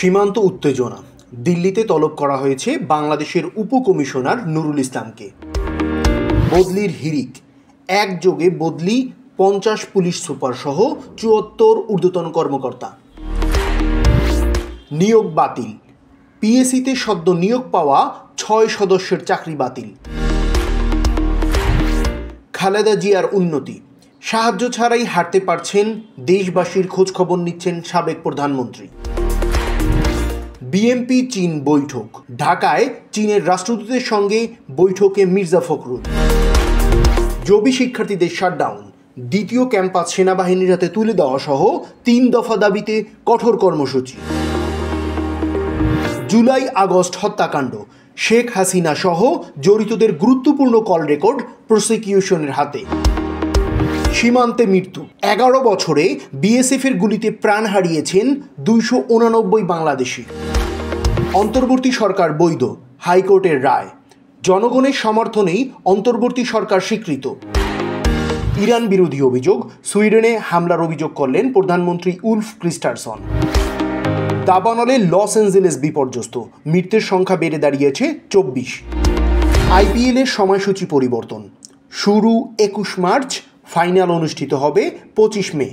সীমান্ত উত্তেজনা। দিল্লিতে তলব করা হয়েছে বাংলাদেশের উপকমিশনার নুরুল ইসলামকে। বদলির হিড়িক, একযোগে বদলি 50 পুলিশ সুপার সহ 74 ঊর্ধ্বতন কর্মকর্তা। নিয়োগ বাতিল, পিএসসিতে সদ্য নিয়োগ পাওয়া 6 সদস্যের চাকরি বাতিল। খালেদা জিয়ার উন্নতি, সাহায্য ছাড়াই হাঁটতে পারছেন, দেশবাসীর খোঁজখবর নিচ্ছেন সাবেক প্রধানমন্ত্রী। বিএনপি চীন বৈঠক, ঢাকায় চীনের রাষ্ট্রদূতের সঙ্গে বৈঠকে মির্জা ফখরুল। জবি শিক্ষার্থীদের শাটডাউন, দ্বিতীয় ক্যাম্পাস সেনাবাহিনীর হাতে তুলে দেওয়া সহ 3 দফা দাবিতে কঠোর কর্মসূচি। জুলাই আগস্ট হত্যাকাণ্ড, শেখ হাসিনা সহ জড়িতদের গুরুত্বপূর্ণ কল রেকর্ড প্রসিকিউশনের হাতে। সীমান্তে মৃত্যু, 11 বছরে বিএসএফের গুলিতে প্রাণ হারিয়েছেন 289 বাংলাদেশি। অন্তর্বর্তী সরকার বৈধ, হাইকোর্টের রায়। জনগণের সমর্থনেই অন্তর্বর্তী সরকার স্বীকৃত। ইরান বিরোধী অভিযোগ, সুইডেনে হামলার অভিযোগ করলেন প্রধানমন্ত্রী উলফ ক্রিস্টারসন। দাবানলে লস অ্যাঞ্জেলেস বিপর্যস্ত, মৃতের সংখ্যা বেড়ে দাঁড়িয়েছে 24। আইপিএলের সময়সূচি পরিবর্তন, শুরু 21 মার্চ, ফাইনাল অনুষ্ঠিত হবে 25 মে।